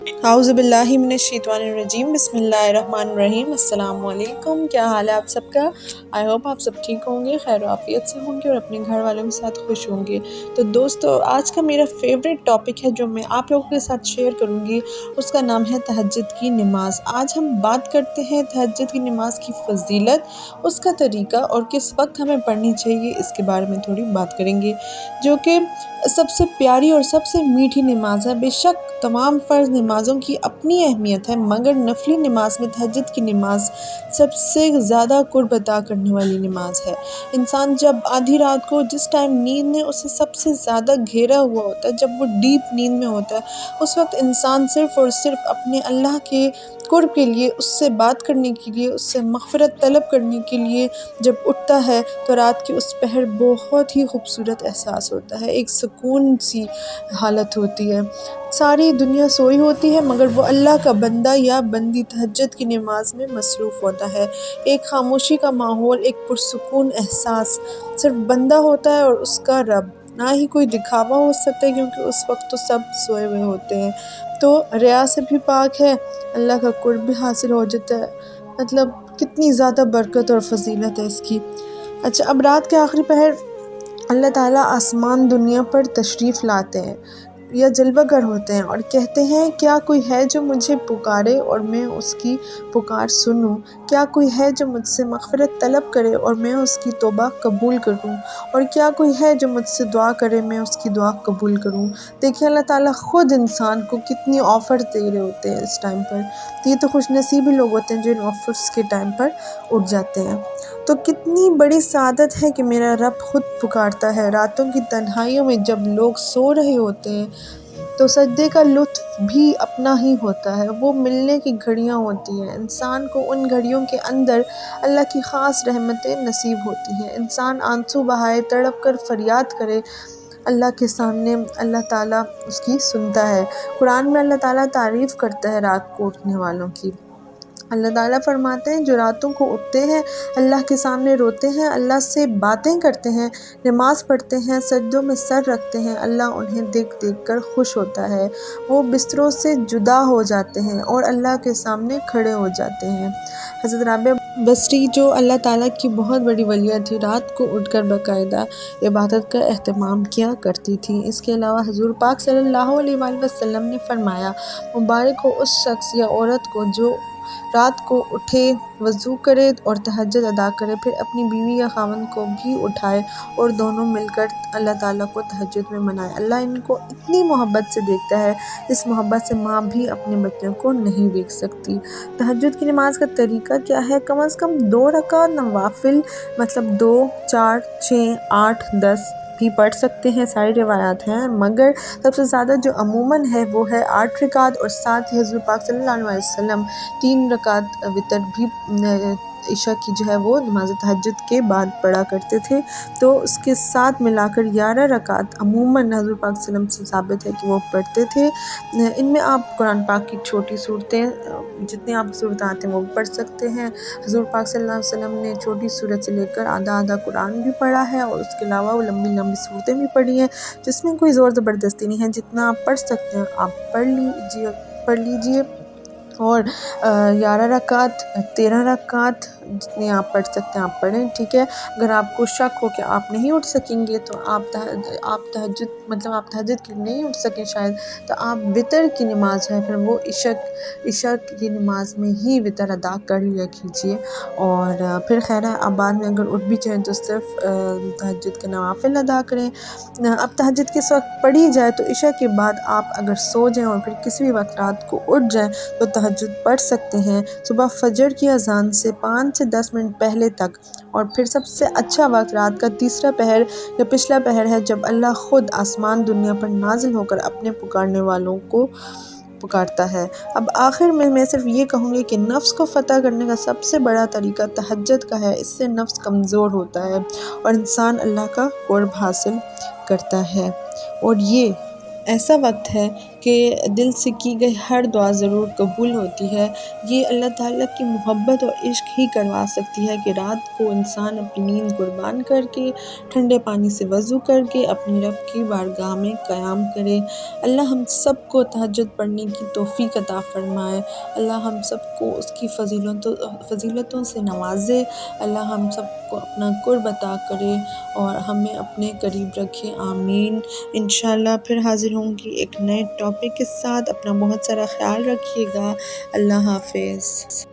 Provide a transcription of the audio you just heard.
اعوذ باللہ من الشیطان الرجیم، بسم اللہ الرحمن الرحیم۔ السلام علیکم، کیا حال ہے آپ سب کا؟ آئی ہوپ آپ سب ٹھیک ہوں گے، خیر و عافیت سے ہوں گے اور اپنے گھر والوں کے ساتھ خوش ہوں گے۔ تو دوستو، آج کا میرا فیوریٹ ٹاپک ہے جو میں آپ لوگوں کے ساتھ شیئر کروں گی، اس کا نام ہے تہجد کی نماز۔ آج ہم بات کرتے ہیں تہجد کی نماز کی فضیلت، اس کا طریقہ اور کس وقت ہمیں پڑھنی چاہیے، اس کے بارے میں تھوڑی بات کریں گے، جو کہ سب سے پیاری اور سب سے میٹھی نماز ہے۔ بے شک تمام فرض نمازوں کی اپنی اہمیت ہے، مگر نفلی نماز میں تہجد کی نماز سب سے زیادہ قرب عطا کرنے والی نماز ہے۔ انسان جب آدھی رات کو جس ٹائم نیند نے اسے سب سے زیادہ گھیرا ہوا ہوتا ہے، جب وہ ڈیپ نیند میں ہوتا ہے، اس وقت انسان صرف اور صرف اپنے اللہ کے قرب کے لیے، اس سے بات کرنے کے لیے، اس سے مغفرت طلب کرنے کے لیے جب اٹھتا ہے تو رات کی اس پہر بہت ہی خوبصورت احساس ہوتا ہے، ایک سکون سی حالت ہوتی ہے۔ ساری دنیا سوئی ہوتی ہے مگر وہ اللہ کا بندہ یا بندی تہجد کی نماز میں مصروف ہوتا ہے۔ ایک خاموشی کا ماحول، ایک پرسکون احساس، صرف بندہ ہوتا ہے اور اس کا رب، نہ ہی کوئی دکھاوا ہو سکتا ہے کیونکہ اس وقت تو سب سوئے ہوئے ہوتے ہیں۔ تو ریا سے بھی پاک ہے، اللہ کا قرب بھی حاصل ہو جاتا ہے، مطلب کتنی زیادہ برکت اور فضیلت ہے اس کی۔ اچھا، اب رات کے آخری پہر اللہ تعالیٰ آسمان دنیا پر تشریف لاتے ہیں یا جلوہ گر ہوتے ہیں اور کہتے ہیں، کیا کوئی ہے جو مجھے پکارے اور میں اس کی پکار سنوں؟ کیا کوئی ہے جو مجھ سے مغفرت طلب کرے اور میں اس کی توبہ قبول کروں؟ اور کیا کوئی ہے جو مجھ سے دعا کرے میں اس کی دعا قبول کروں؟ دیکھیں اللہ تعالیٰ خود انسان کو کتنی آفر دے رہے ہوتے ہیں اس ٹائم پر۔ تو یہ تو خوش نصیب ہی لوگ ہوتے ہیں جو ان آفرز کے ٹائم پر اٹھ جاتے ہیں۔ تو کتنی بڑی سعادت ہے کہ میرا رب خود پکارتا ہے۔ راتوں کی تنہائیوں میں جب لوگ سو رہے ہوتے ہیں تو سجدے کا لطف بھی اپنا ہی ہوتا ہے، وہ ملنے کی گھڑیاں ہوتی ہیں۔ انسان کو ان گھڑیوں کے اندر اللہ کی خاص رحمتیں نصیب ہوتی ہیں۔ انسان آنسو بہائے، تڑپ کر فریاد کرے اللہ کے سامنے، اللہ تعالیٰ اس کی سنتا ہے۔ قرآن میں اللہ تعالیٰ تعریف کرتا ہے رات کو اٹھنے والوں کی۔ اللہ تعالیٰ فرماتے ہیں، جو راتوں کو اٹھتے ہیں، اللہ کے سامنے روتے ہیں، اللہ سے باتیں کرتے ہیں، نماز پڑھتے ہیں، سجدوں میں سر رکھتے ہیں، اللہ انہیں دیکھ دیکھ کر خوش ہوتا ہے۔ وہ بستروں سے جدا ہو جاتے ہیں اور اللہ کے سامنے کھڑے ہو جاتے ہیں۔ حضرت رابعہ بصری جو اللہ تعالیٰ کی بہت بڑی ولیہ تھی، رات کو اٹھ کر باقاعدہ عبادت کا اہتمام کیا کرتی تھی۔ اس کے علاوہ حضور پاک صلی اللہ علیہ وآلہ وسلم نے فرمایا، مبارک ہو اس شخص یا عورت کو جو رات کو اٹھے، وضو کرے اور تہجد ادا کرے، پھر اپنی بیوی یا خاوند کو بھی اٹھائے اور دونوں مل کر اللہ تعالیٰ کو تہجد میں منائے۔ اللہ ان کو اتنی محبت سے دیکھتا ہے جس محبت سے ماں بھی اپنے بچوں کو نہیں دیکھ سکتی۔ تہجد کی نماز کا طریقہ کیا ہے؟ کم از کم 2 رکعت نوافل، مطلب 2، 4، 6، 8، 10 بھی پڑھ سکتے ہیں، ساری روایات ہیں، مگر سب سے زیادہ جو عموماً ہے وہ ہے 8 رکعت، اور ساتھ ہی حضور پاک صلی اللہ علیہ وسلم 3 رکعت وتر بھی عشاء کی جو ہے وہ نماز تہجد کے بعد پڑھا کرتے تھے۔ تو اس کے ساتھ ملا کر 11 رکعت عموماً حضور پاک صلی اللہ علیہ وسلم سے ثابت ہے کہ وہ پڑھتے تھے۔ ان میں آپ قرآن پاک کی چھوٹی صورتیں، جتنی آپ صورتیں آتے ہیں وہ بھی پڑھ سکتے ہیں۔ حضور پاک صلی اللہ علیہ وسلم نے چھوٹی صورت سے لے کر آدھا قرآن بھی پڑھا ہے، اور اس کے علاوہ وہ لمبی لمبی صورتیں بھی پڑھی ہیں، جس میں کوئی زور زبردستی نہیں ہے، جتنا آپ پڑھ سکتے ہیں آپ پڑھ لیجئے۔ اور 11 رکعت، 13 رکعت، جتنے آپ پڑھ سکتے ہیں آپ پڑھیں، ٹھیک ہے۔ اگر آپ کو شک ہو کہ آپ نہیں اٹھ سکیں گے تو آپ تہجد کے لیے نہیں اٹھ سکیں شاید، تو آپ وتر کی نماز ہے پھر وہ عشاء کی نماز میں ہی وتر ادا کر لیا کیجیے، اور پھر خیر ہے آپ بعد میں اگر اٹھ بھی جائیں تو صرف تہجد کے نوافل ادا کریں۔ اب تہجد کس وقت پڑھی جائے؟ تو عشاء کے بعد آپ اگر سو جائیں اور پھر کسی بھی وقت رات کو اٹھ جائیں تو تہجد پڑھ سکتے ہیں، صبح فجر کی اذان سے 5 سے 10 منٹ پہلے تک، اور پھر سب سے اچھا وقت رات کا تیسرا پہر یا پچھلا پہر ہے، جب اللہ خود آسمان دنیا پر نازل ہو کر اپنے پکارنے والوں کو پکارتا ہے۔ اب آخر میں صرف یہ کہوں گی کہ نفس کو فتح کرنے کا سب سے بڑا طریقہ تہجد کا ہے، اس سے نفس کمزور ہوتا ہے اور انسان اللہ کا قرب حاصل کرتا ہے، اور یہ ایسا وقت ہے کہ دل سے کی گئی ہر دعا ضرور قبول ہوتی ہے۔ یہ اللہ تعالیٰ کی محبت اور عشق ہی کروا سکتی ہے کہ رات کو انسان اپنی نیند قربان کر کے ٹھنڈے پانی سے وضو کر کے اپنی رب کی بارگاہ میں قیام کرے۔ اللہ ہم سب کو تہجد پڑھنے کی توفیق عطا فرمائے۔ اللہ ہم سب کو اس کی فضیلتوں سے نوازے۔ اللہ ہم سب کو اپنا قرب عطا کرے اور ہمیں اپنے قریب رکھے، آمین۔ انشاءاللہ پھر حاضر ہوں گی ایک نئے ٹاپک کے ساتھ۔ اپنا بہت سارا خیال رکھیے گا۔ اللہ حافظ۔